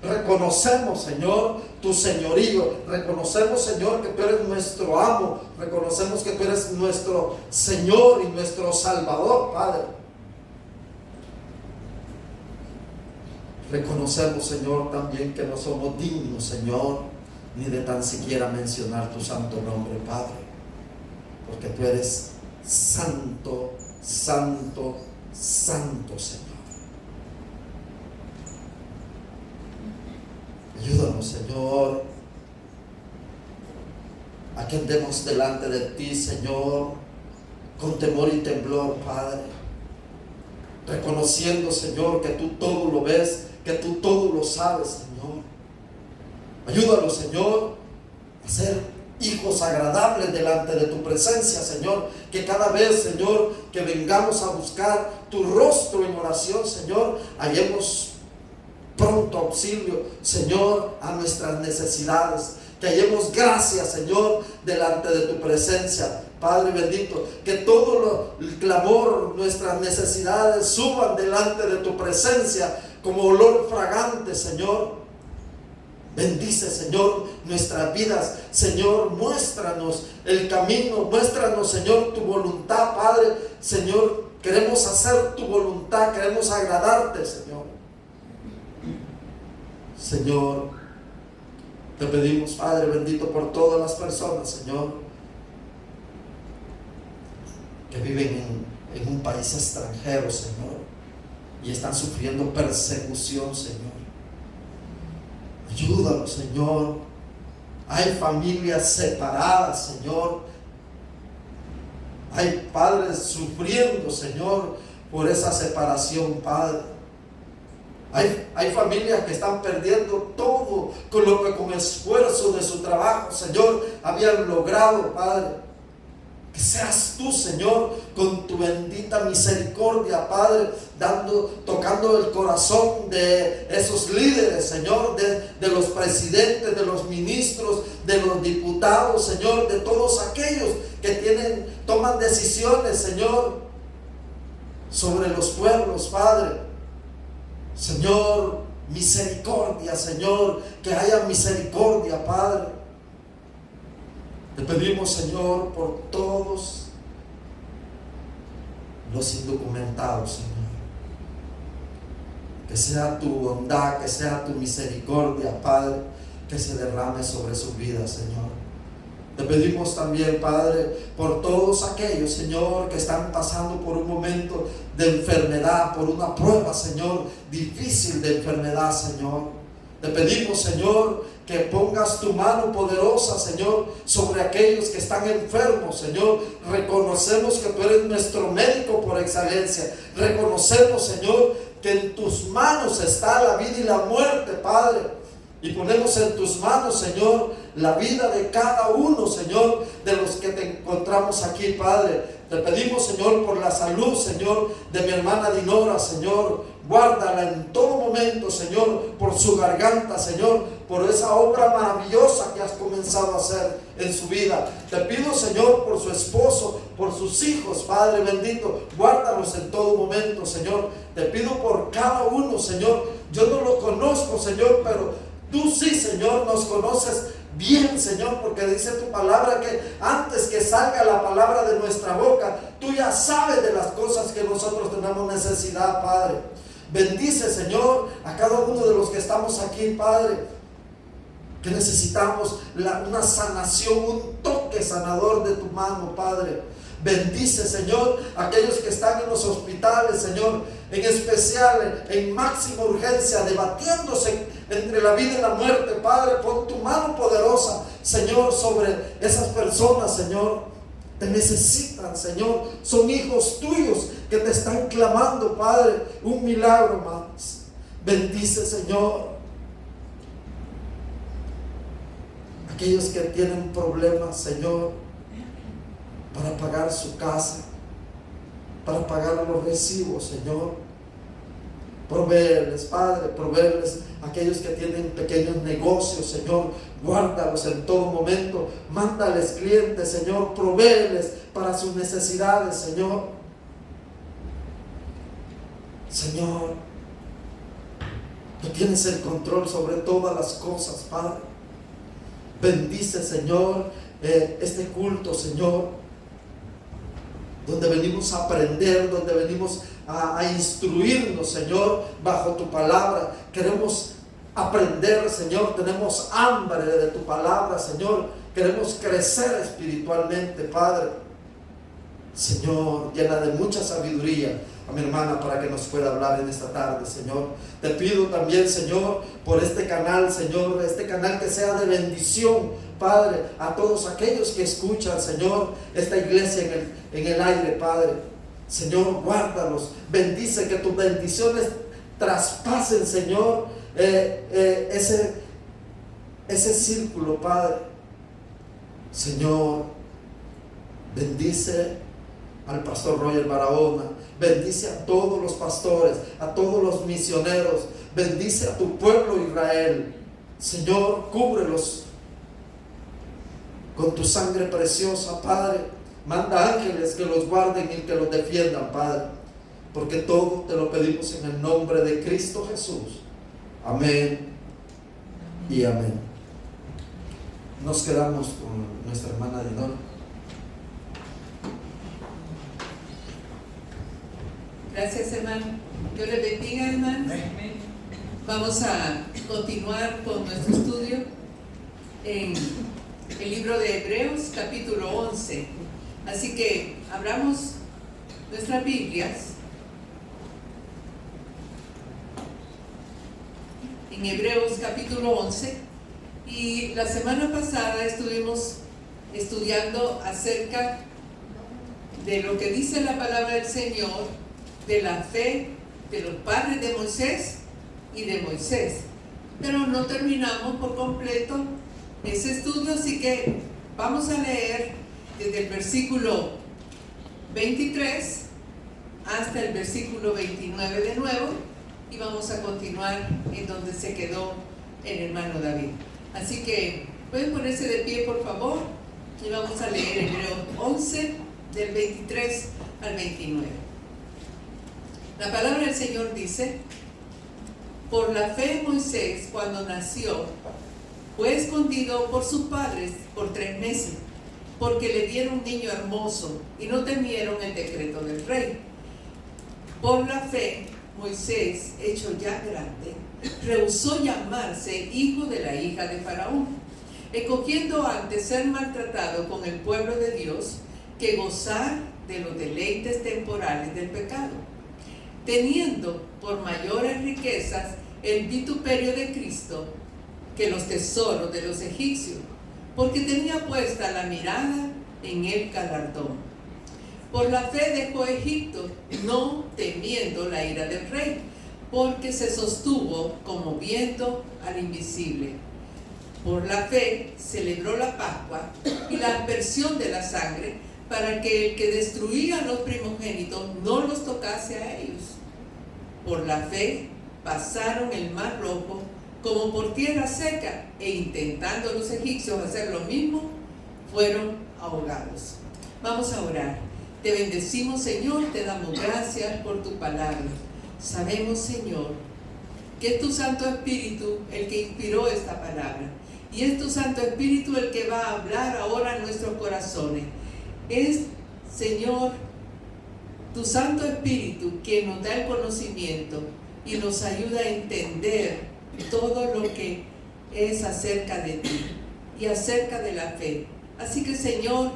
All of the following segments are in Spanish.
Reconocemos, Señor, tu señorío. Reconocemos, Señor, que tú eres nuestro amo. Reconocemos que tú eres nuestro Señor y nuestro Salvador, Padre. Reconocemos, Señor, también que no somos dignos, Señor, ni de tan siquiera mencionar tu santo nombre, Padre. Porque tú eres santo, santo, santo, Señor. Ayúdanos, Señor, a que andemos delante de ti, Señor, con temor y temblor, Padre, reconociendo, Señor, que tú todo lo ves, que tú todo lo sabes, Señor. Ayúdanos, Señor, a ser hijos agradables delante de tu presencia, Señor, que cada vez, Señor, que vengamos a buscar tu rostro en oración, Señor, hallemos pronto auxilio, Señor, a nuestras necesidades, que hallemos gracia, Señor, delante de tu presencia, Padre bendito, que todo el clamor, nuestras necesidades suban delante de tu presencia como olor fragante, Señor. Bendice, Señor, nuestras vidas, Señor, muéstranos el camino, muéstranos, Señor, tu voluntad, Padre, Señor, queremos hacer tu voluntad, queremos agradarte, Señor. Señor, te pedimos, Padre bendito, por todas las personas, Señor, que viven en un país extranjero, Señor, y están sufriendo persecución, Señor. Ayúdalos, Señor. Hay familias separadas, Señor. Hay padres sufriendo, Señor, por esa separación, Padre. Hay familias que están perdiendo todo con lo que con esfuerzo de su trabajo, Señor, habían logrado, Padre. Que seas tú, Señor, con tu bendita misericordia, Padre, tocando el corazón de esos líderes, Señor, de los presidentes, de los ministros, de los diputados, Señor, de todos aquellos que toman decisiones, Señor, sobre los pueblos, Padre. Señor, misericordia, Señor, que haya misericordia, Padre. Te pedimos, Señor, por todos los indocumentados, Señor. Que sea tu bondad, que sea tu misericordia, Padre, que se derrame sobre sus vidas, Señor. Te pedimos también, Padre, por todos aquellos, Señor, que están pasando por un momento de enfermedad, por una prueba, Señor, difícil de enfermedad, Señor. Te pedimos, Señor, que pongas tu mano poderosa, Señor, sobre aquellos que están enfermos, Señor. Reconocemos que tú eres nuestro médico por excelencia. Reconocemos, Señor, que en tus manos está la vida y la muerte, Padre. Y ponemos en tus manos, Señor, la vida de cada uno, Señor, de los que te encontramos aquí, Padre. Te pedimos, Señor, por la salud, Señor, de mi hermana Dinora, Señor. Guárdala en todo momento, Señor, por su garganta, Señor, por esa obra maravillosa que has comenzado a hacer en su vida. Te pido, Señor, por su esposo, por sus hijos, Padre bendito. Guárdalos en todo momento, Señor. Te pido por cada uno, Señor. Yo no lo conozco, Señor, pero tú sí, Señor, nos conoces bien, Señor, porque dice tu palabra que antes que salga la palabra de nuestra boca, tú ya sabes de las cosas que nosotros tenemos necesidad, Padre. Bendice, Señor, a cada uno de los que estamos aquí, Padre, que necesitamos una sanación, un toque sanador de tu mano, Padre. Bendice, Señor, a aquellos que están en los hospitales, Señor, en especial en máxima urgencia, debatiéndose entre la vida y la muerte, Padre. Pon tu mano poderosa, Señor, sobre esas personas, Señor. Te necesitan, Señor. Son hijos tuyos que te están clamando, Padre, un milagro más. Bendice, Señor, aquellos que tienen problemas, Señor, para pagar su casa, para pagar los recibos, Señor. Provéeles, Padre, provéeles aquellos que tienen pequeños negocios, Señor. Guárdalos en todo momento. Mándales clientes, Señor. Provéeles para sus necesidades, Señor. Señor, Tú tienes el control sobre todas las cosas, Padre. Bendice, Señor, este culto, Señor, donde venimos a aprender, donde venimos a instruirnos, Señor, bajo tu palabra. Queremos aprender, Señor, tenemos hambre de tu palabra, Señor. Queremos crecer espiritualmente, Padre. Señor, llena de mucha sabiduría a mi hermana para que nos pueda hablar en esta tarde, Señor. Te pido también, Señor, por este canal, Señor, este canal que sea de bendición, Padre, a todos aquellos que escuchan, Señor, esta iglesia en el aire, Padre. Señor, guárdalos, bendice, que tus bendiciones traspasen, Señor, ese círculo, Padre. Señor, bendice al pastor Roger Barahona, bendice a todos los pastores, a todos los misioneros, bendice a tu pueblo Israel. Señor, cúbrelos con tu sangre preciosa, Padre. Manda ángeles que los guarden y que los defiendan, Padre, porque todo te lo pedimos en el nombre de Cristo Jesús. Amén y amén. Nos quedamos con nuestra hermana Dinora. Gracias, hermano. Dios les bendiga, hermanos. Vamos a continuar con nuestro estudio en el libro de Hebreos, capítulo 11. Así que abramos nuestras Biblias en Hebreos, capítulo 11. Y la semana pasada estuvimos estudiando acerca de lo que dice la palabra del Señor, de la fe de los padres de Moisés y de Moisés. Pero no terminamos por completo ese estudio, así que vamos a leer desde el versículo 23 hasta el versículo 29 de nuevo, y vamos a continuar en donde se quedó el hermano David. Así que pueden ponerse de pie, por favor, y vamos a leer Hebreos 11 del 23 al 29. La palabra del Señor dice: por la fe Moisés, cuando nació, fue escondido por sus padres por 3 meses, porque le dieron un niño hermoso y no temieron el decreto del rey. Por la fe Moisés, hecho ya grande, rehusó llamarse hijo de la hija de Faraón, escogiendo antes ser maltratado con el pueblo de Dios que gozar de los deleites temporales del pecado, teniendo por mayores riquezas el vituperio de Cristo que los tesoros de los egipcios, porque tenía puesta la mirada en el galardón. Por la fe dejó Egipto, no temiendo la ira del rey, porque se sostuvo como viendo al invisible. Por la fe celebró la Pascua y la aspersión de la sangre, para que el que destruía a los primogénitos no los tocase a ellos. Por la fe pasaron el mar rojo como por tierra seca, e intentando los egipcios hacer lo mismo, fueron ahogados. Vamos a orar. Te bendecimos, Señor, te damos gracias por tu palabra. Sabemos, Señor, que es tu Santo Espíritu el que inspiró esta palabra, y es tu Santo Espíritu el que va a hablar ahora en nuestros corazones. Es, Señor, tu Santo Espíritu quien nos da el conocimiento y nos ayuda a entender todo lo que es acerca de ti y acerca de la fe. Así que, Señor,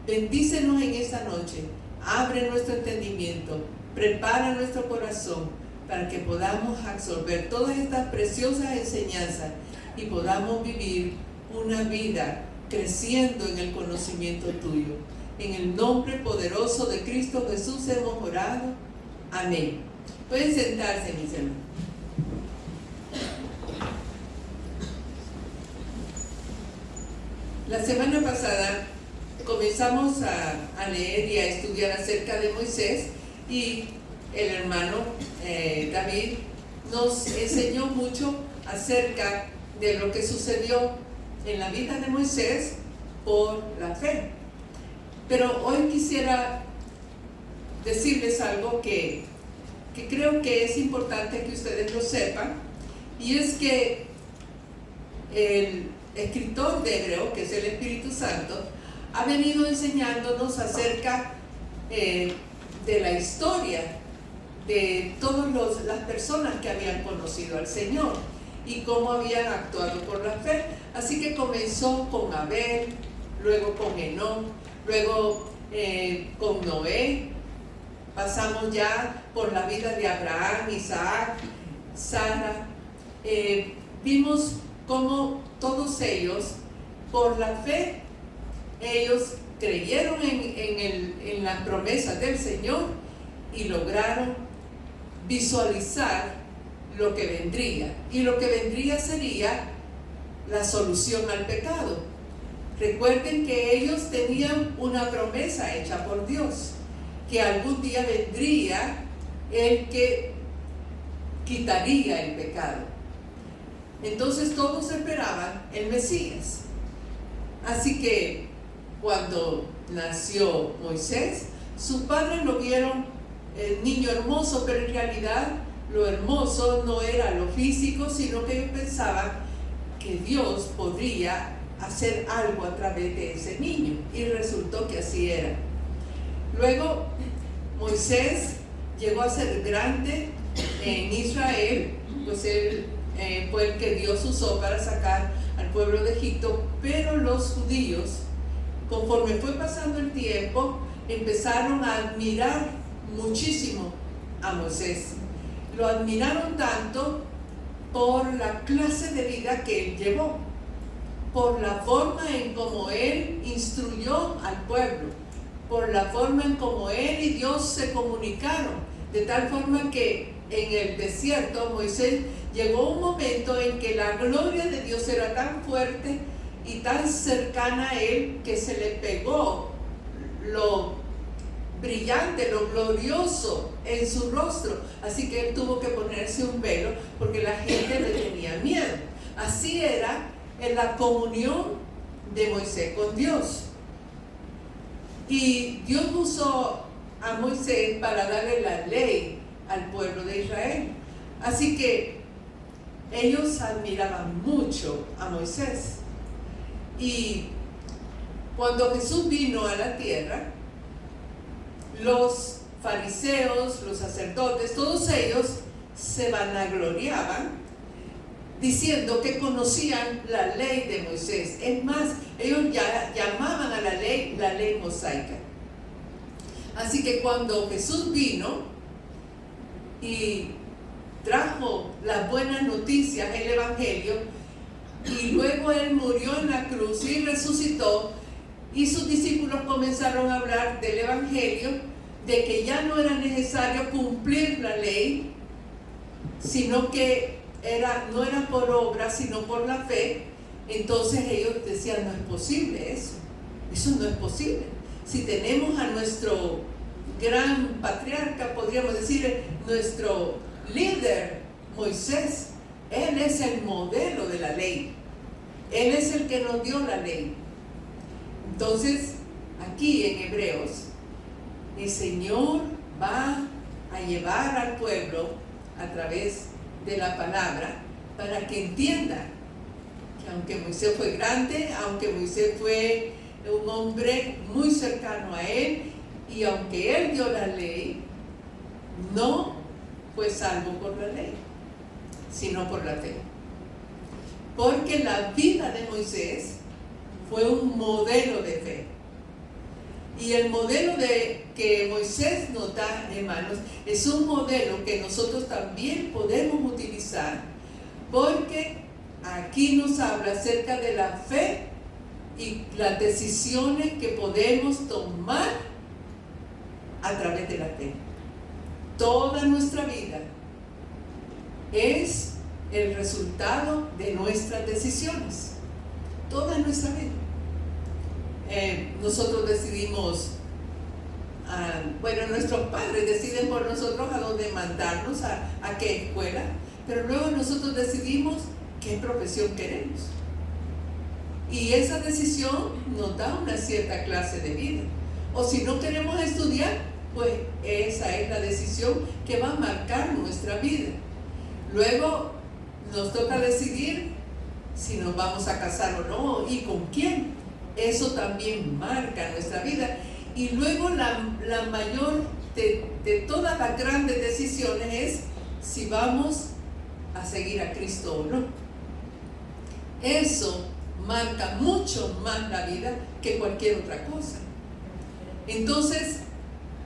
bendícenos en esta noche, abre nuestro entendimiento, prepara nuestro corazón para que podamos absorber todas estas preciosas enseñanzas y podamos vivir una vida creciendo en el conocimiento tuyo. En el nombre poderoso de Cristo Jesús hemos orado. Amén. Pueden sentarse, mis hermanos. La semana pasada comenzamos a leer y a estudiar acerca de Moisés, y el hermano David nos enseñó mucho acerca de lo que sucedió en la vida de Moisés por la fe. Pero hoy quisiera decirles algo que creo que es importante que ustedes lo sepan, Y es que el escritor de Hebreo, que es el Espíritu Santo, ha venido enseñándonos acerca de la historia de todas las personas que habían conocido al Señor y cómo habían actuado por la fe. Así que comenzó con Abel, luego con Enoc, luego con Noé. Pasamos ya por la vida de Abraham, Isaac, Sara. Vimos cómo todos ellos, por la fe, ellos creyeron en las promesas del Señor y lograron visualizar lo que vendría. Y lo que vendría sería la solución al pecado. Recuerden que ellos tenían una promesa hecha por Dios, que algún día vendría el que quitaría el pecado. Entonces todos esperaban el Mesías. Así que cuando nació Moisés, sus padres lo vieron el niño hermoso, pero en realidad lo hermoso no era lo físico, sino que ellos pensaban que Dios podría hacer algo a través de ese niño, y resultó que así era. Luego Moisés llegó a ser grande en Israel, pues él fue el que Dios usó para sacar al pueblo de Egipto, pero los judíos, conforme fue pasando el tiempo, empezaron a admirar muchísimo a Moisés. Lo admiraron tanto por la clase de vida que él llevó, por la forma en cómo él instruyó al pueblo, por la forma en cómo él y Dios se comunicaron, de tal forma que en el desierto Moisés llegó un momento en que la gloria de Dios era tan fuerte y tan cercana a él que se le pegó lo brillante, lo glorioso en su rostro. Así que él tuvo que ponerse un velo porque la gente le tenía miedo. Así era en la comunión de Moisés con Dios. Y Dios usó a Moisés para darle la ley al pueblo de Israel. Así que ellos admiraban mucho a Moisés. Y cuando Jesús vino a la tierra, los fariseos, los sacerdotes, todos ellos se vanagloriaban diciendo que conocían la ley de Moisés. Es más, ellos ya llamaban a la ley mosaica. Así que cuando Jesús vino y trajo las buenas noticias, el evangelio, y luego él murió en la cruz y resucitó, y sus discípulos comenzaron a hablar del evangelio, de que ya no era necesario cumplir la ley, sino que no era por obra, sino por la fe. Entonces ellos decían, no es posible eso no es posible. Si tenemos a nuestro gran patriarca, podríamos decir, nuestro líder, Moisés, él es el modelo de la ley, él es el que nos dio la ley. Entonces, aquí en Hebreos, el Señor va a llevar al pueblo a través de la palabra para que entienda que aunque Moisés fue grande, aunque Moisés fue un hombre muy cercano a él, y aunque él dio la ley, no fue salvo por la ley, sino por la fe. Porque la vida de Moisés fue un modelo de fe. Y el modelo que Moisés nos da, hermanos, es un modelo que nosotros también podemos utilizar, porque aquí nos habla acerca de la fe y las decisiones que podemos tomar a través de la fe. Toda nuestra vida es el resultado de nuestras decisiones. Toda nuestra vida. Nosotros decidimos, nuestros padres deciden por nosotros a dónde mandarnos, a qué escuela, pero luego nosotros decidimos qué profesión queremos. Y esa decisión nos da una cierta clase de vida. O si no queremos estudiar, pues esa es la decisión que va a marcar nuestra vida. Luego nos toca decidir si nos vamos a casar o no y con quién. Eso también marca nuestra vida. Y luego la mayor de todas las grandes decisiones es si vamos a seguir a Cristo o no. Eso marca mucho más la vida que cualquier otra cosa. Entonces,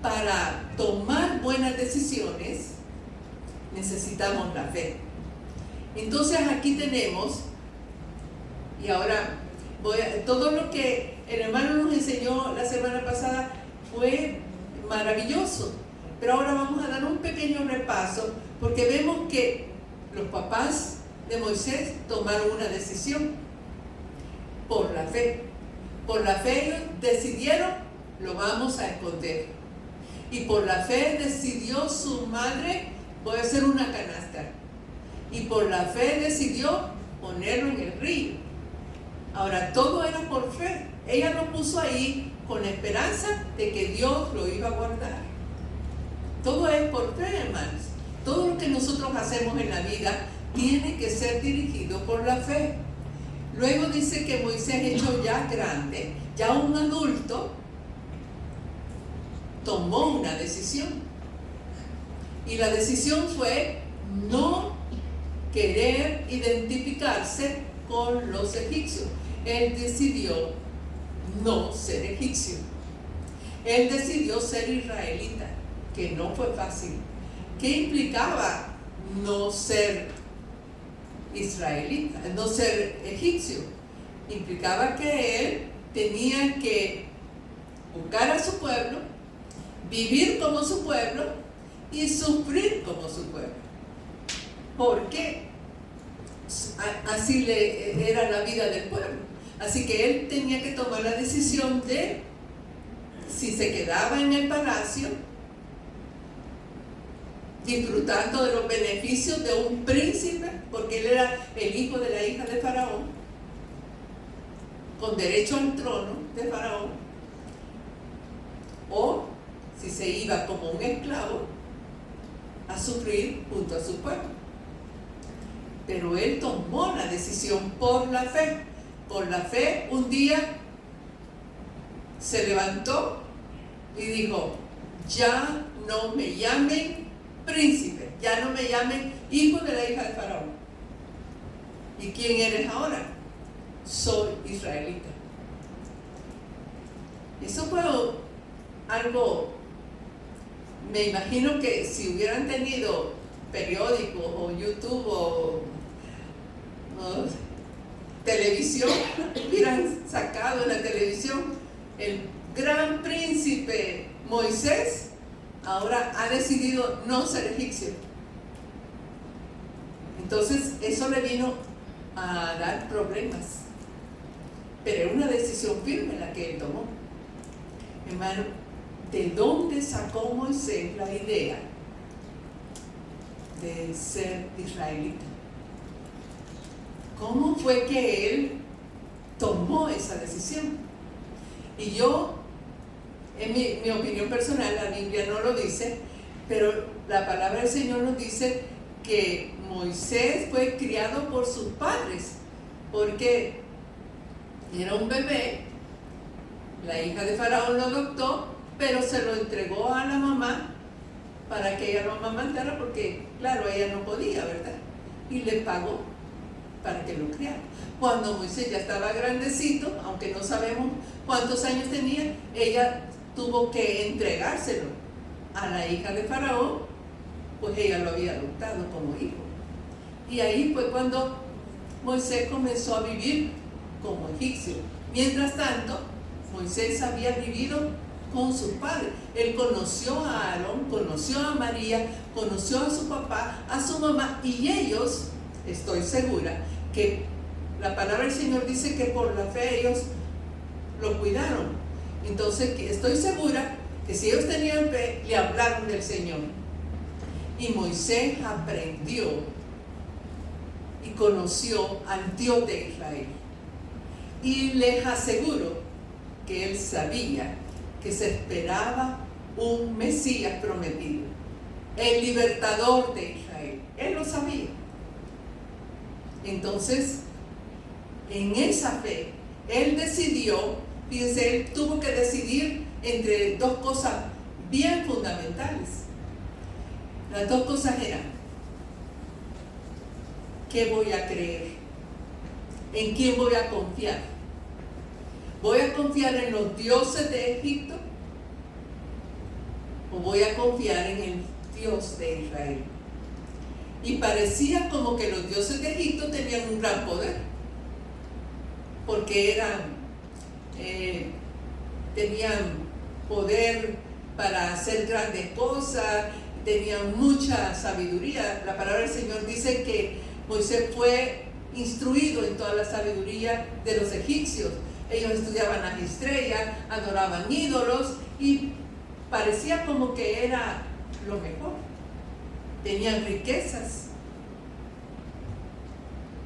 para tomar buenas decisiones necesitamos la fe. Entonces aquí tenemos, y ahora todo lo que el hermano nos enseñó la semana pasada fue maravilloso, pero ahora vamos a dar un pequeño repaso porque vemos que los papás de Moisés tomaron una decisión por la fe. Por la fe ellos decidieron, lo vamos a esconder. Y por la fe decidió su madre, voy a hacer una canasta. Y por la fe decidió ponerlo en el río. Ahora, todo era por fe. Ella lo puso ahí con la esperanza de que Dios lo iba a guardar. Todo es por fe, hermanos. Todo lo que nosotros hacemos en la vida tiene que ser dirigido por la fe. Luego dice que Moisés, hecho ya grande, ya un adulto, tomó una decisión. Y la decisión fue no querer identificarse con los egipcios. Él decidió no ser egipcio. Él decidió ser israelita, que no fue fácil. ¿Qué implicaba no ser israelita, no ser egipcio? Implicaba que él tenía que buscar a su pueblo, vivir como su pueblo y sufrir como su pueblo. ¿Por qué? Así era la vida del pueblo. Así que él tenía que tomar la decisión de si se quedaba en el palacio, disfrutando de los beneficios de un príncipe, porque él era el hijo de la hija de Faraón, con derecho al trono de Faraón, o si se iba como un esclavo a sufrir junto a su pueblo. Pero él tomó la decisión por la fe. Por la fe, un día se levantó y dijo: ya no me llamen príncipe, ya no me llamen hijo de la hija de Faraón. ¿Y quién eres ahora? Soy israelita. Eso fue algo, me imagino que si hubieran tenido periódicos o YouTube o televisión, hubieran sacado en la televisión: el gran príncipe Moisés ahora ha decidido no ser egipcio. Entonces eso le vino a dar problemas, pero era una decisión firme la que él tomó. Hermano, ¿de dónde sacó Moisés la idea de ser israelita? ¿Cómo fue que él tomó esa decisión? Y yo, en mi opinión personal, la Biblia no lo dice, pero la palabra del Señor nos dice que Moisés fue criado por sus padres, porque era un bebé, la hija de Faraón lo adoptó, pero se lo entregó a la mamá para que ella lo amamantara, porque claro, ella no podía, ¿verdad? Y le pagó para que lo criara. Cuando Moisés ya estaba grandecito, aunque no sabemos cuántos años tenía, ella tuvo que entregárselo a la hija de Faraón, pues ella lo había adoptado como hijo. Y ahí fue cuando Moisés comenzó a vivir como egipcio. Mientras tanto, Moisés había vivido con sus padres. Él conoció a Aarón, conoció a María, conoció a su papá, a su mamá, y ellos, estoy segura, que la palabra del Señor dice que por la fe ellos lo cuidaron. Entonces estoy segura que si ellos tenían fe, le hablaron del Señor. Y Moisés aprendió y conoció al Dios de Israel. Y les aseguro que él sabía que se esperaba un Mesías prometido, el libertador de Israel. Él lo sabía. Entonces, en esa fe, él decidió, fíjense, él tuvo que decidir entre dos cosas bien fundamentales. Las dos cosas eran: ¿qué voy a creer? ¿En quién voy a confiar? ¿Voy a confiar en los dioses de Egipto? ¿O voy a confiar en el Dios de Israel? Y parecía como que los dioses de Egipto tenían un gran poder, porque tenían poder para hacer grandes cosas, tenían mucha sabiduría. La palabra del Señor dice que Moisés fue instruido en toda la sabiduría de los egipcios. Ellos estudiaban las estrellas, adoraban ídolos y parecía como que era lo mejor. Tenían riquezas.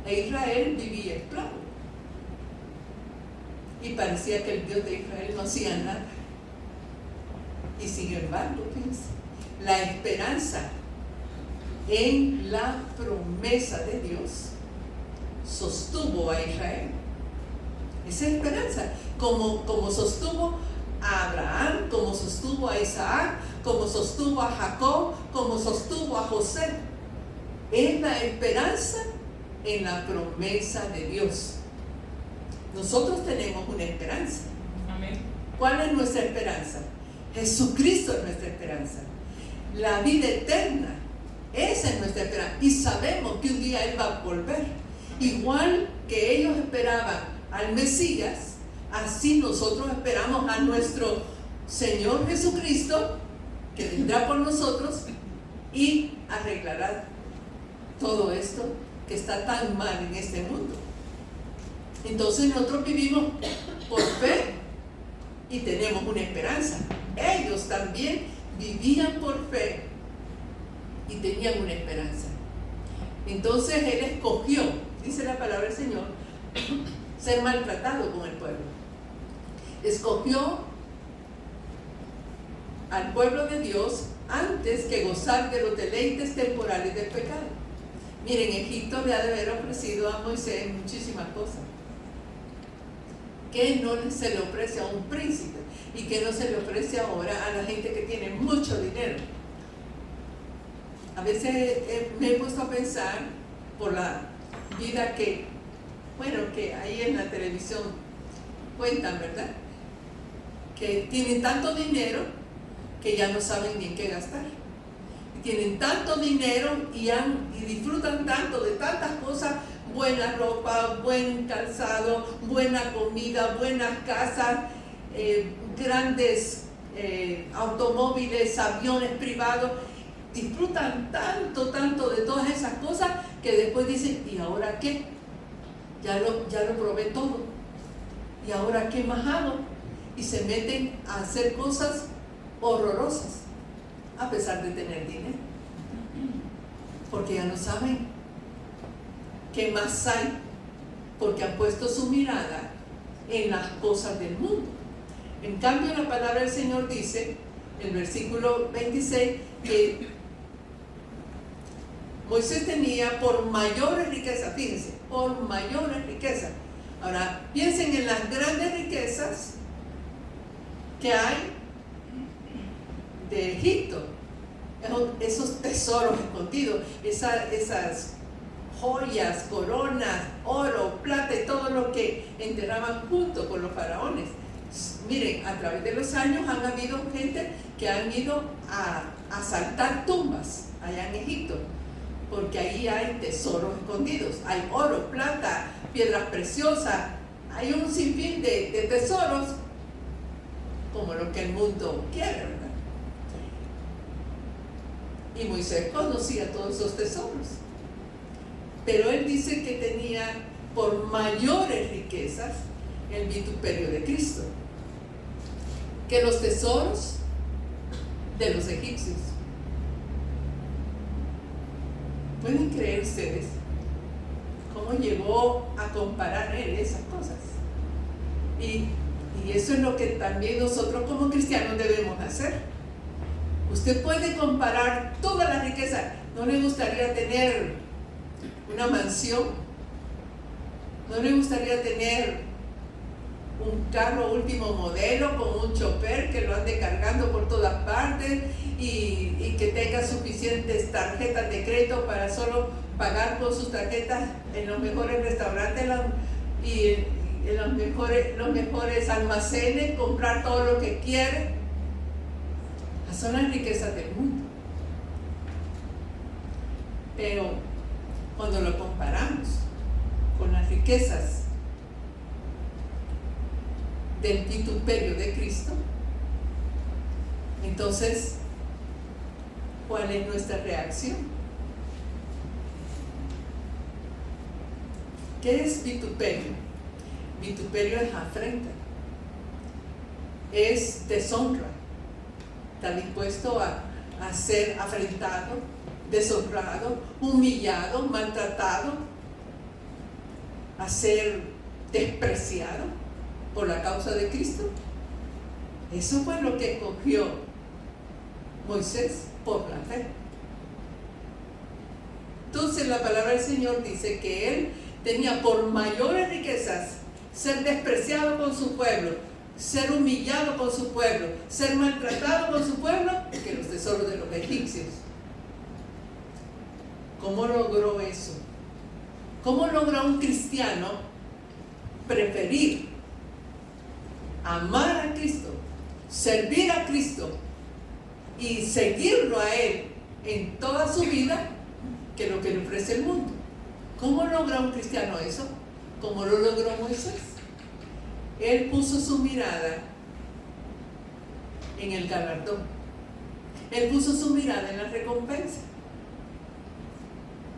E Israel vivía esclavo. Y parecía que el Dios de Israel no hacía nada. Y sin embargo, fíjense, la esperanza en la promesa de Dios sostuvo a Israel. Esa esperanza, como sostuvo a Abraham, como sostuvo a Isaac, como sostuvo a Jacob, como sostuvo a José. Es la esperanza en la promesa de Dios. Nosotros tenemos una esperanza. Amén. ¿Cuál es nuestra esperanza? Jesucristo es nuestra esperanza. La vida eterna, esa es nuestra esperanza. Y sabemos que un día Él va a volver. Igual que ellos esperaban al Mesías, así nosotros esperamos a nuestro Señor Jesucristo, que vendrá por nosotros y arreglará todo esto que está tan mal en este mundo. Entonces nosotros vivimos por fe y tenemos una esperanza. Ellos también vivían por fe y tenían una esperanza. Entonces Él escogió, dice la palabra del Señor, ser maltratado con el pueblo. Escogió al pueblo de Dios antes que gozar de los deleites temporales del pecado. Miren, Egipto le ha de haber ofrecido a Moisés muchísimas cosas. ¿Qué no se le ofrece a un príncipe? ¿Y qué no se le ofrece ahora a la gente que tiene mucho dinero? A veces me he puesto a pensar por la vida que ahí en la televisión cuentan, ¿verdad? Que tienen tanto dinero que ya no saben ni en qué gastar. Y tienen tanto dinero y disfrutan tanto de tantas cosas: buena ropa, buen calzado, buena comida, buenas casas, grandes automóviles, aviones privados. Disfrutan tanto de todas esas cosas que después dicen: ¿y ahora qué? Ya lo probé todo. ¿Y ahora qué más hago? Y se meten a hacer cosas horrorosas a pesar de tener dinero, porque ya no saben qué más hay, porque han puesto su mirada en las cosas del mundo. En cambio, la palabra del Señor dice, el versículo 26, que Moisés tenía por mayores riquezas. Fíjense, por mayores riquezas. Ahora, piensen en las grandes riquezas que hay de Egipto, esos tesoros escondidos, esas joyas, coronas, oro, plata y todo lo que enterraban junto con los faraones. Miren, a través de los años han habido gente que han ido a asaltar tumbas allá en Egipto, porque ahí hay tesoros escondidos, hay oro, plata, piedras preciosas, hay un sinfín de tesoros como lo que el mundo quiere, ¿verdad? Y Moisés conocía todos esos tesoros, pero él dice que tenía por mayores riquezas el vituperio de Cristo que los tesoros de los egipcios. ¿Pueden creer ustedes cómo llegó a comparar él esas cosas? Y eso es lo que también nosotros como cristianos debemos hacer. Usted puede comparar toda la riqueza. ¿No le gustaría tener una mansión ¿No le gustaría tener un carro último modelo con un chofer que lo ande cargando por todas partes y que tenga suficientes tarjetas de crédito para solo pagar con sus tarjetas en los mejores restaurantes y en los mejores almacenes, comprar todo lo que quiere? Esas son las riquezas del mundo. Pero cuando lo comparamos con las riquezas del vituperio de Cristo, entonces, ¿cuál es nuestra reacción? ¿Qué es vituperio? Vituperio es afrenta, es deshonra. Está dispuesto a ser afrentado, deshonrado, humillado, maltratado, a ser despreciado por la causa de Cristo. Eso fue lo que escogió Moisés por la fe. Entonces la palabra del Señor dice que él tenía por mayores riquezas ser despreciado con su pueblo, ser humillado con su pueblo, ser maltratado con su pueblo, que los tesoros de los egipcios. ¿Cómo logró eso? ¿Cómo logra un cristiano preferir amar a Cristo, servir a Cristo y seguirlo a Él en toda su vida que lo que le ofrece el mundo? ¿Cómo logra un cristiano eso? ¿Cómo lo logró Moisés? Él puso su mirada en el galardón. Él puso su mirada en la recompensa.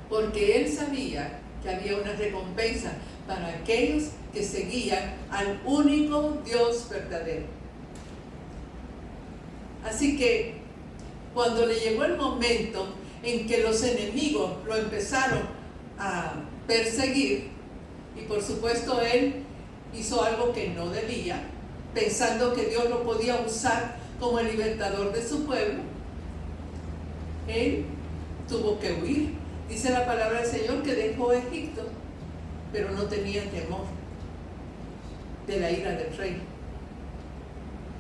Porque él sabía que había una recompensa para aquellos que seguían al único Dios verdadero. Así que cuando le llegó el momento en que los enemigos lo empezaron a perseguir, y por supuesto él hizo algo que no debía, pensando que Dios lo podía usar como el libertador de su pueblo, él tuvo que huir. Dice la palabra del Señor que dejó Egipto, pero no tenía temor de la ira del rey.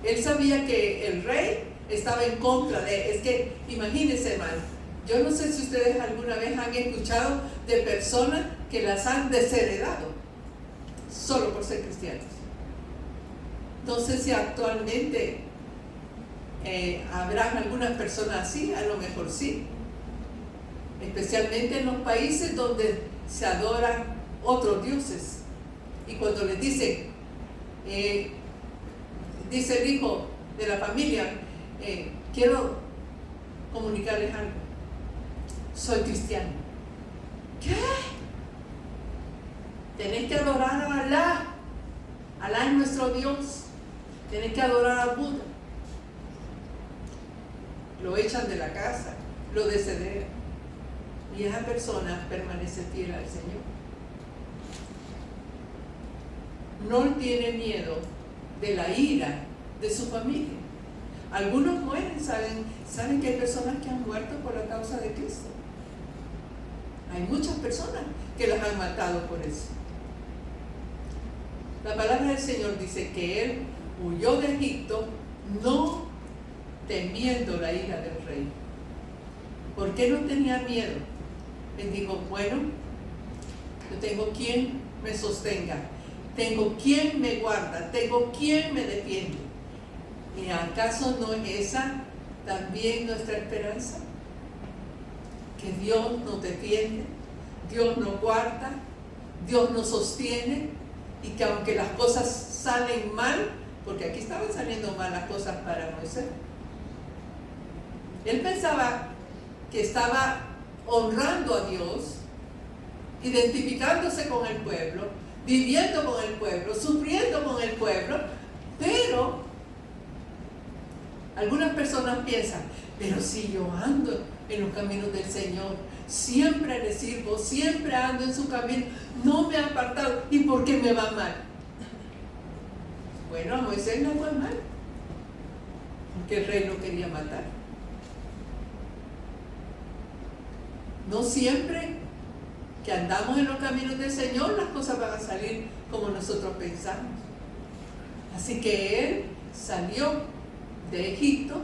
Él sabía que el rey estaba en contra de él. Es que imagínense, hermano, yo no sé si ustedes alguna vez han escuchado de personas que las han desheredado solo por ser cristianos. Entonces, si actualmente habrán algunas personas así, a lo mejor sí, especialmente en los países donde se adoran otros dioses. Y cuando les dicen, dice el hijo de la familia, quiero comunicarles algo, soy cristiano. ¿Qué? Tenés que adorar a Alá. Alá es nuestro Dios. Tenés que adorar a Buda. Lo echan de la casa, lo desheredan. Y esa persona permanece fiel al Señor. No tiene miedo de la ira de su familia. Algunos mueren, saben que hay personas que han muerto por la causa de Cristo. Hay muchas personas que las han matado por eso. La palabra del Señor dice que él huyó de Egipto no temiendo la ira del rey. ¿Por qué no tenía miedo? Él dijo, bueno, yo tengo quien me sostenga, tengo quien me guarda, tengo quien me defiende. ¿Y acaso no es esa también nuestra esperanza? Que Dios nos defiende, Dios nos guarda, Dios nos sostiene, y que aunque las cosas salen mal, porque aquí estaban saliendo mal las cosas para Moisés, él pensaba que estaba honrando a Dios, identificándose con el pueblo, viviendo con el pueblo, sufriendo con el pueblo, pero algunas personas piensan, pero si yo ando en los caminos del Señor, siempre le sirvo, siempre ando en su camino, no me ha apartado, ¿y por qué me va mal? Bueno, a Moisés no fue mal, porque el rey lo quería matar. No siempre que andamos en los caminos del Señor, las cosas van a salir como nosotros pensamos. Así que él salió de Egipto,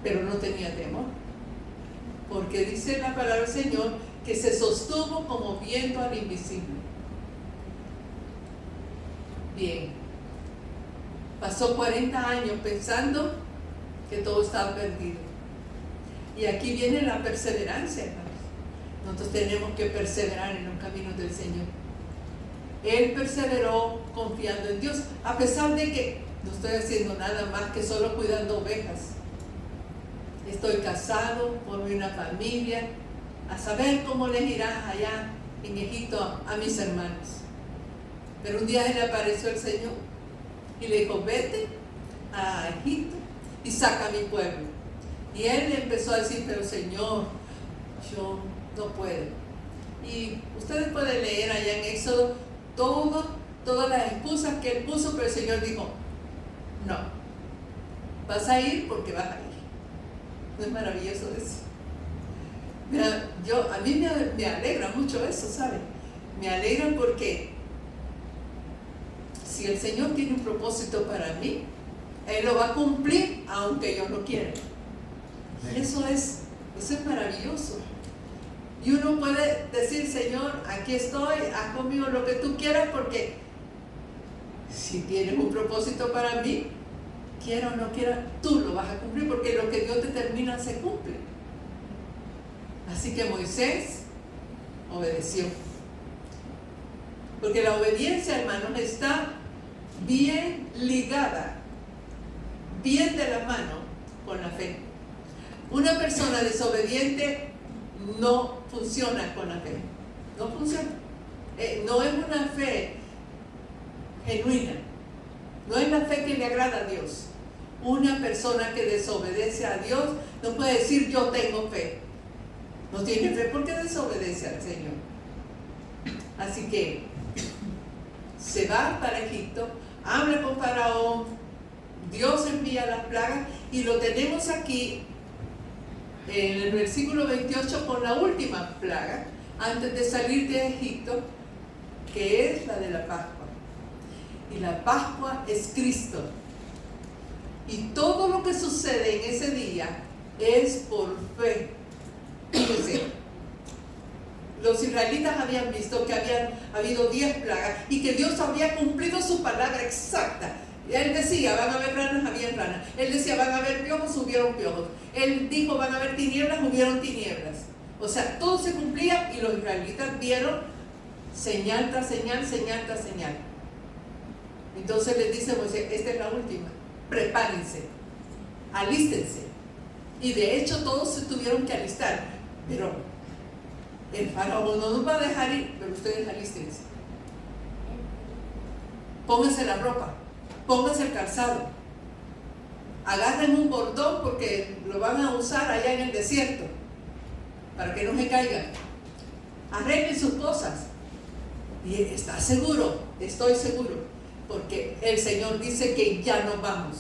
pero no tenía temor, porque dice la palabra del Señor que se sostuvo como viendo al invisible. Bien, pasó 40 años pensando que todo estaba perdido. Y aquí viene la perseverancia, hermanos. Nosotros tenemos que perseverar en los caminos del Señor. Él perseveró confiando en Dios, a pesar de que no estoy haciendo nada más que solo cuidando ovejas. Estoy casado, formé una familia, a saber cómo les irá allá en Egipto a mis hermanos. Pero un día le apareció el Señor y le dijo, vete a Egipto y saca a mi pueblo. Y él le empezó a decir, pero Señor, yo no puedo. Y ustedes pueden leer allá en Éxodo todas las excusas que él puso, pero el Señor dijo, no, vas a ir porque vas a ir. ¿No es maravilloso eso? A mí me alegra mucho eso, ¿saben? Me alegra porque si el Señor tiene un propósito para mí, Él lo va a cumplir aunque yo no quiera. Y eso es maravilloso. Y uno puede decir, Señor, aquí estoy, haz conmigo lo que tú quieras, porque si tienes un propósito para mí, quiera o no quiera, tú lo vas a cumplir, porque lo que Dios determina se cumple. Así que Moisés obedeció. Porque la obediencia, hermanos, está bien ligada, bien de la mano con la fe. Una persona desobediente no funciona con la fe. No funciona. No es una fe genuina. No es la fe que le agrada a Dios. Una persona que desobedece a Dios no puede decir yo tengo fe. No tiene fe porque desobedece al Señor. Así que se va para Egipto, habla con Faraón, Dios envía las plagas y lo tenemos aquí en el versículo 28 con la última plaga antes de salir de Egipto, que es la de la Pascua. Y la Pascua es Cristo. Y todo lo que sucede en ese día es por fe. Fíjense, los israelitas habían visto que habían habido 10 plagas y que Dios había cumplido su palabra exacta. Él decía, van a haber ranas, había ranas. Él decía, van a haber piojos, hubieron piojos. Él dijo, van a haber tinieblas, hubieron tinieblas. O sea, todo se cumplía y los israelitas vieron señal tras señal, señal tras señal. Entonces les dice Moisés, esta es la última, prepárense, alístense. Y de hecho todos se tuvieron que alistar, pero el faraón no nos va a dejar ir, pero ustedes alístense. Pónganse la ropa, pónganse el calzado, agarren un bordón porque lo van a usar allá en el desierto, para que no se caigan. Arreglen sus cosas. Y ¿estás seguro? Estoy seguro, porque el Señor dice que ya nos vamos.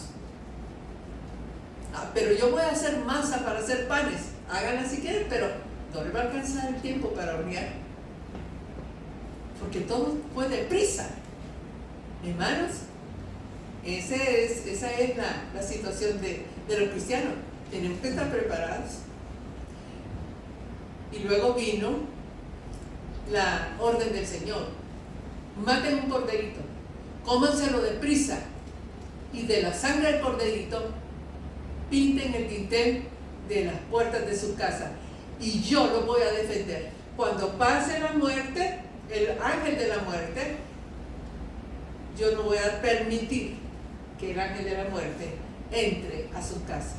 Pero yo voy a hacer masa para hacer panes, háganla si quieren, pero no les va a alcanzar el tiempo para hornear, porque todo fue deprisa, hermanos. Esa es la situación de los cristianos. Tenemos que estar preparados. Y luego vino la orden del Señor: maten un corderito, cómanselo deprisa, y de la sangre del corderito pinten el dintel de las puertas de su casa, y yo lo voy a defender. Cuando pase la muerte, el ángel de la muerte, yo no voy a permitir que el ángel de la muerte entre a su casa.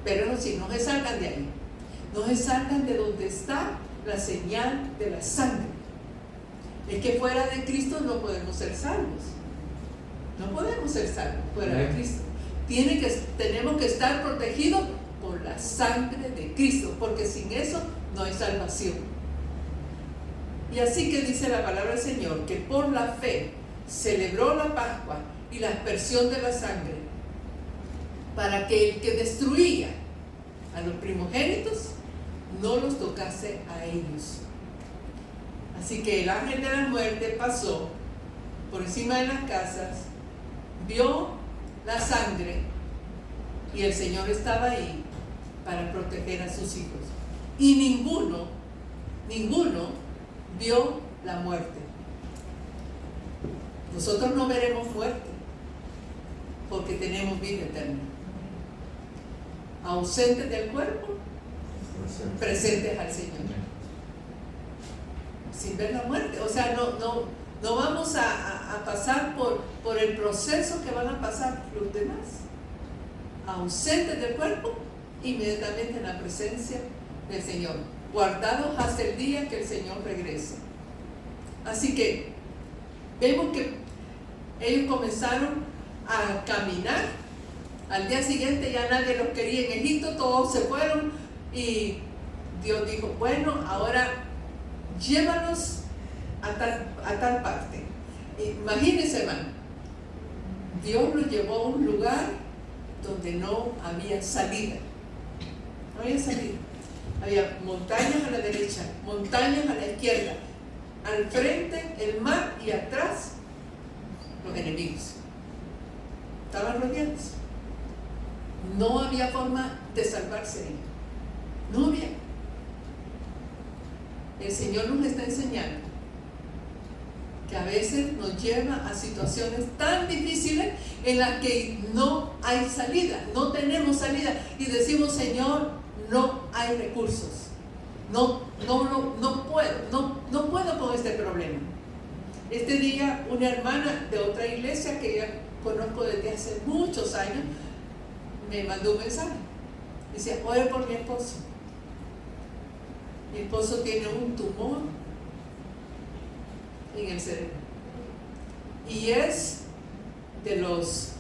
Pero no, si no se salgan de ahí, no se salgan de donde está la señal de la sangre. Es que fuera de Cristo no podemos ser salvos. No podemos ser salvos fuera de Cristo. Tenemos que estar protegidos por la sangre de Cristo, porque sin eso no hay salvación. Y así que dice la palabra del Señor, que por la fe celebró la Pascua y la aspersión de la sangre, para que el que destruía a los primogénitos no los tocase a ellos. Así que el ángel de la muerte pasó por encima de las casas, vio la sangre y el Señor estaba ahí para proteger a sus hijos. Y ninguno vio la muerte. Nosotros no veremos muerte porque tenemos vida eterna. Ausentes del cuerpo, presentes al Señor. Sin ver la muerte. O sea, no vamos a pasar por el proceso que van a pasar los demás. Ausentes del cuerpo, inmediatamente en la presencia del Señor, guardados hasta el día que el Señor regrese. Así que vemos que ellos comenzaron a caminar. Al día siguiente ya nadie los quería en Egipto, todos se fueron y Dios dijo, bueno, ahora llévanos a tal parte. Imagínense, hermano, Dios los llevó a un lugar donde no había salida. No había salida. Había montañas a la derecha, montañas a la izquierda, al frente el mar y atrás los enemigos. Estaban rodeados. No había forma de salvarse de ellos. No había. El Señor nos está enseñando que a veces nos lleva a situaciones tan difíciles en las que no hay salida, no tenemos salida y decimos, Señor, no hay recursos, no puedo con este problema. Este día una hermana de otra iglesia que ya conozco desde hace muchos años me mandó un mensaje, dice, ore por mi esposo. Mi esposo tiene un tumor en el cerebro y es de los,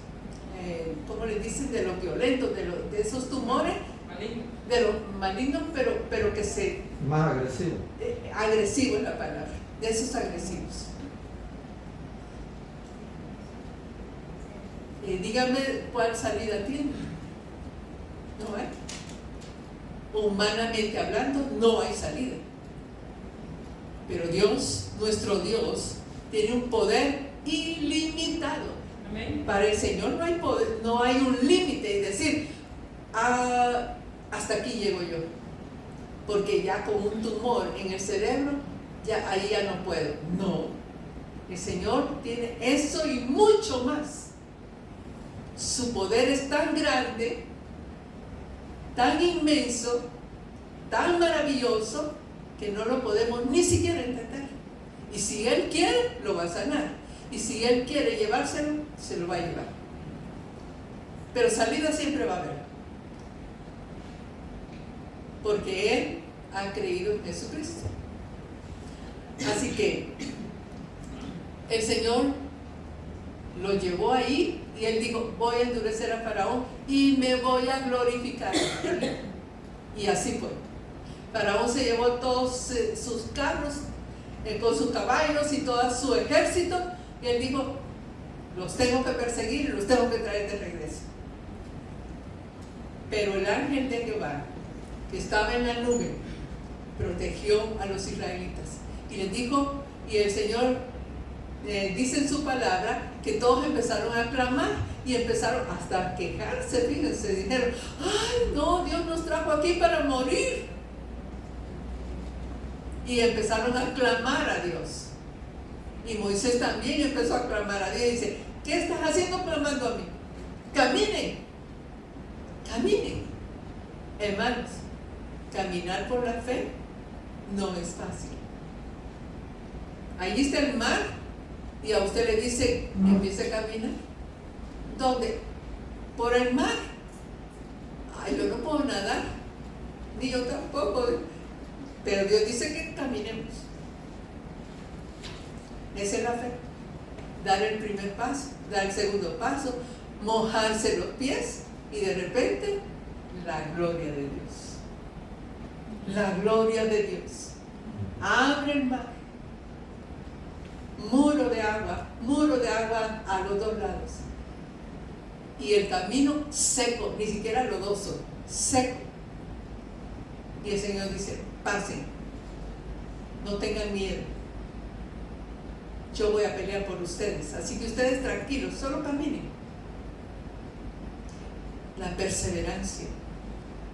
¿cómo le dicen? De los violentos, de esos tumores, de los malignos, pero que se... Más agresivo. Agresivo es la palabra, de esos agresivos. Dígame cuál salida tiene. No hay. Humanamente hablando, no hay salida. Pero Dios, nuestro Dios, tiene un poder ilimitado. Amén. Para el Señor no hay poder, no hay un límite y decir, hasta aquí llego yo. Porque ya con un tumor en el cerebro, ya ahí ya no puedo. No. El Señor tiene eso y mucho más. Su poder es tan grande, tan inmenso, tan maravilloso, que no lo podemos ni siquiera entender. Y si Él quiere, lo va a sanar. Y si Él quiere llevárselo, se lo va a llevar. Pero salida siempre va a haber. Porque Él ha creído en Jesucristo. Así que el Señor lo llevó ahí y Él dijo, voy a endurecer a Faraón y me voy a glorificar. Y así fue. Faraón se llevó todos sus carros con sus caballos y todo su ejército y Él dijo, los tengo que perseguir y los tengo que traer de regreso. Pero el ángel de Jehová, que estaba en la nube, protegió a los israelitas y les dijo, y el Señor dice en su palabra que todos empezaron a clamar y empezaron hasta a quejarse, fíjense, dijeron, ay no, Dios nos trajo aquí para morir. Y empezaron a clamar a Dios. Y Moisés también empezó a clamar a Dios y dice, ¿qué estás haciendo clamando a mí? Caminen, caminen. Hermanos, caminar por la fe no es fácil. Ahí está el mar y a usted le dice, empiece a caminar. ¿Dónde? Por el mar. Ay, yo no puedo nadar, ni yo tampoco. Pero Dios dice que caminemos. Esa es la fe. Dar el primer paso, dar el segundo paso, mojarse los pies y de repente la gloria de Dios. La gloria de Dios. Abre el mar. Muro de agua a los dos lados. Y el camino seco, ni siquiera lodoso, seco. Y el Señor dice, pasen, no tengan miedo, yo voy a pelear por ustedes. Así que ustedes tranquilos, solo caminen. La perseverancia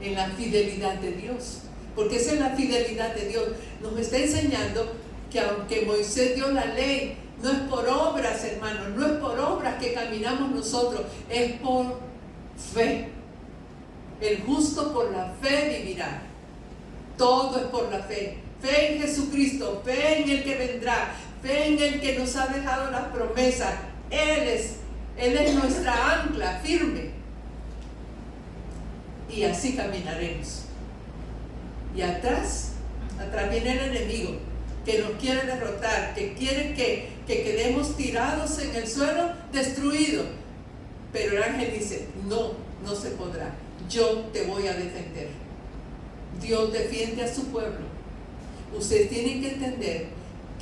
en la fidelidad de Dios, porque esa es la fidelidad de Dios. Nos está enseñando que aunque Moisés dio la ley, no es por obras, hermanos, no es por obras que caminamos nosotros, es por fe. El justo por la fe vivirá. Todo es por la fe. Fe en Jesucristo, fe en el que vendrá, fe en el que nos ha dejado las promesas. Él es nuestra ancla firme. Y así caminaremos. Y atrás viene el enemigo, que nos quiere derrotar, que quiere que quedemos tirados en el suelo, destruidos. Pero el ángel dice, no se podrá. Yo te voy a defender. Dios defiende a su pueblo. Ustedes tienen que entender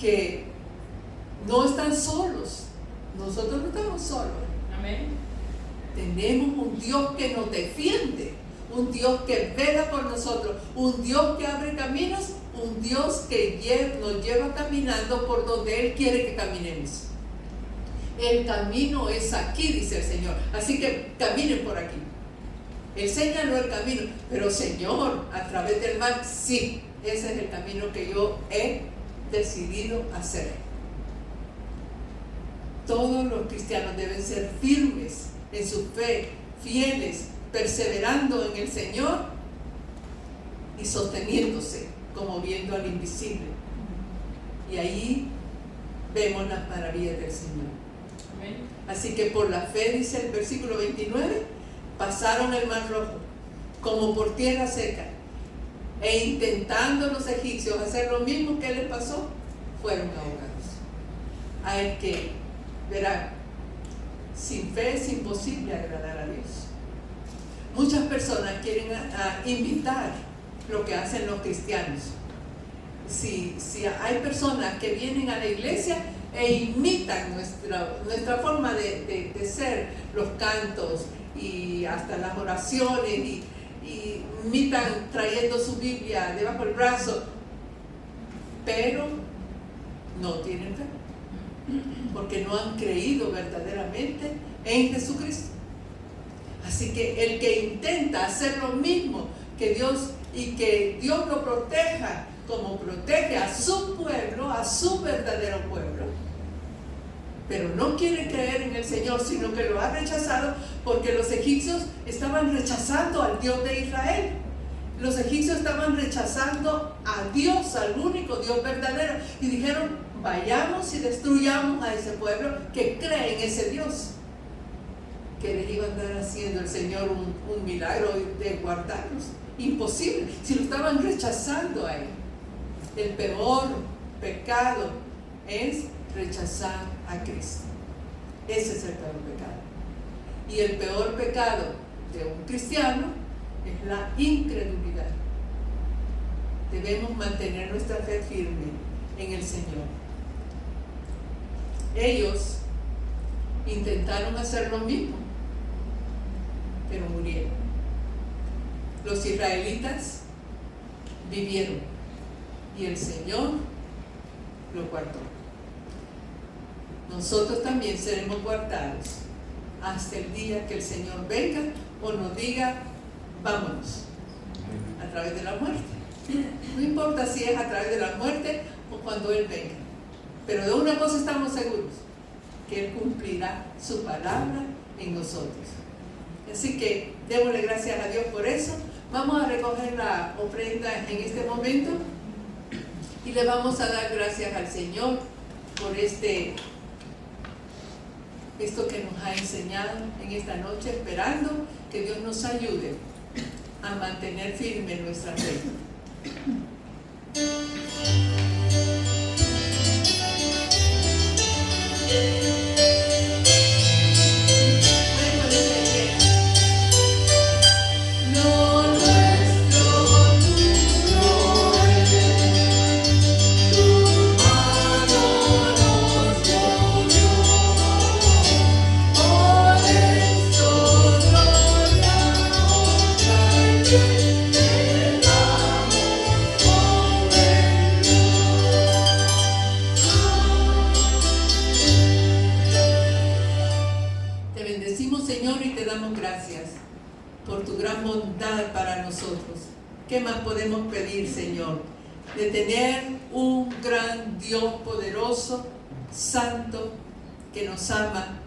que no están solos. Nosotros no estamos solos. Amén. Tenemos un Dios que nos defiende, un Dios que vela por nosotros, un Dios que abre caminos, un Dios que nos lleva caminando por donde Él quiere que caminemos. El camino es aquí, dice el Señor. Así que caminen por aquí. Él señaló el camino, pero Señor, a través del mar, sí, ese es el camino que yo he decidido hacer. Todos los cristianos deben ser firmes en su fe, fieles, perseverando en el Señor y sosteniéndose como viendo al invisible. Y ahí vemos las maravillas del Señor. Amén. Así que por la fe, dice el versículo 29, pasaron el mar rojo como por tierra seca, e intentando los egipcios hacer lo mismo que les pasó, fueron ahogados. A el que, verán, sin fe es imposible agradar a Dios. Muchas personas quieren imitar lo que hacen los cristianos. Si hay personas que vienen a la iglesia e imitan nuestra forma de ser, los cantos y hasta las oraciones, y imitan trayendo su Biblia debajo del brazo, pero no tienen fe, porque no han creído verdaderamente en Jesucristo. Así que el que intenta hacer lo mismo que Dios, y que Dios lo proteja como protege a su pueblo, a su verdadero pueblo, pero no quiere creer en el Señor, sino que lo ha rechazado, porque los egipcios estaban rechazando al Dios de Israel. Los egipcios estaban rechazando a Dios, al único Dios verdadero, y dijeron, vayamos y destruyamos a ese pueblo que cree en ese Dios. ¿Qué les iba a andar haciendo el Señor un milagro de guardarlos? Imposible, si lo estaban rechazando a Él. El peor pecado es rechazar a Cristo. Ese es el peor pecado. Y el peor pecado de un cristiano es la incredulidad. Debemos mantener nuestra fe firme en el Señor. Ellos intentaron hacer lo mismo, pero murieron. Los israelitas vivieron y el Señor lo guardó. Nosotros también seremos guardados hasta el día que el Señor venga o nos diga, vámonos, a través de la muerte. No importa si es a través de la muerte o cuando Él venga, pero de una cosa estamos seguros, que Él cumplirá su palabra en nosotros. Así que démosle gracias a Dios por eso. Vamos a recoger la ofrenda en este momento y le vamos a dar gracias al Señor por esto que nos ha enseñado en esta noche, esperando que Dios nos ayude a mantener firme nuestra fe. El amor por tu gran bondad para nosotros. ¿Qué más podemos pedir, Señor? De tener un gran Dios poderoso, santo, que nos ama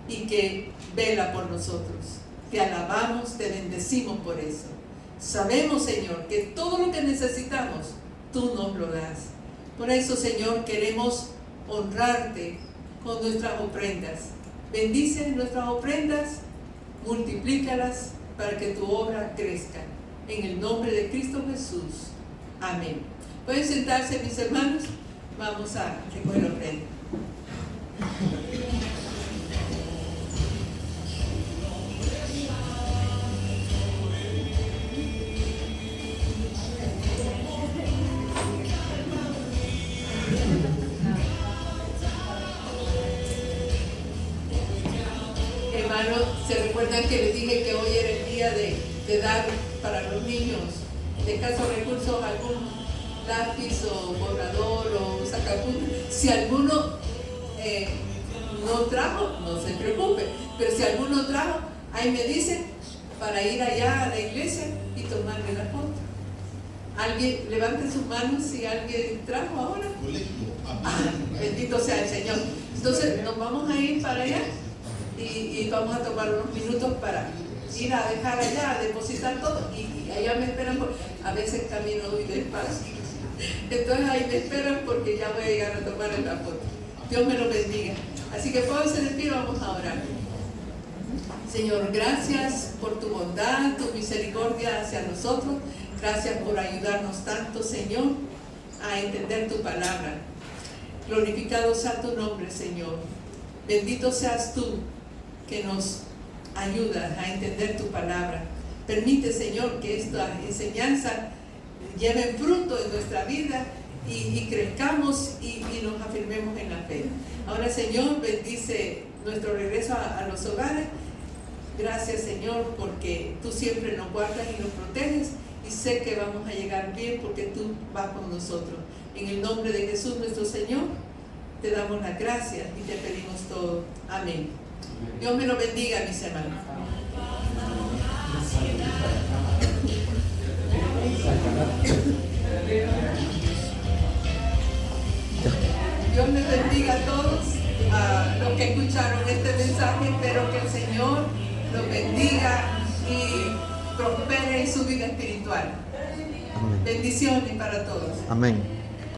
y que vela por nosotros. Te alabamos, te bendecimos por eso. Sabemos, Señor, que todo lo que necesitamos, tú nos lo das. Por eso, Señor, queremos honrarte con nuestras ofrendas. Bendice nuestras ofrendas, multiplícalas para que tu obra crezca. En el nombre de Cristo Jesús. Amén. Pueden sentarse, mis hermanos. Vamos a recoger la ofrenda. Hermanos, ¿se recuerdan que les dije que hoy era el día de dar para los niños de escasos recursos algún lápiz o borrador o sacapuntas? Si alguno no trajo, no se preocupe, pero si alguno trajo, ahí me dicen para ir allá a la iglesia y tomarle la foto. Alguien, levante sus manos si alguien trajo ahora. Bendito sea el Señor. Entonces nos vamos a ir para allá y vamos a tomar unos minutos para ir a dejar allá, a depositar todo, y allá me esperan, a veces camino muy despacio, entonces ahí me esperan porque ya voy a llegar a tomar la foto. Dios me lo bendiga. Así que pónganse de pie, vamos a orar. Señor, gracias por tu bondad, tu misericordia hacia nosotros. Gracias por ayudarnos tanto, Señor, a entender tu palabra. Glorificado sea tu nombre, Señor. Bendito seas tú que nos ayudas a entender tu palabra. Permite, Señor, que esta enseñanza lleve fruto en nuestra vida y crezcamos y nos afirmemos en la fe. Ahora, Señor, bendice nuestro regreso a los hogares. Gracias, Señor, porque tú siempre nos guardas y nos proteges, y sé que vamos a llegar bien porque tú vas con nosotros. En el nombre de Jesús nuestro Señor, te damos las gracias y te pedimos todo. Amén. Dios me lo bendiga, mis hermanos. Dios les bendiga a todos, a los que escucharon este mensaje. Espero que el Señor los bendiga y prospere en su vida espiritual. Amén. Bendiciones para todos. Amén.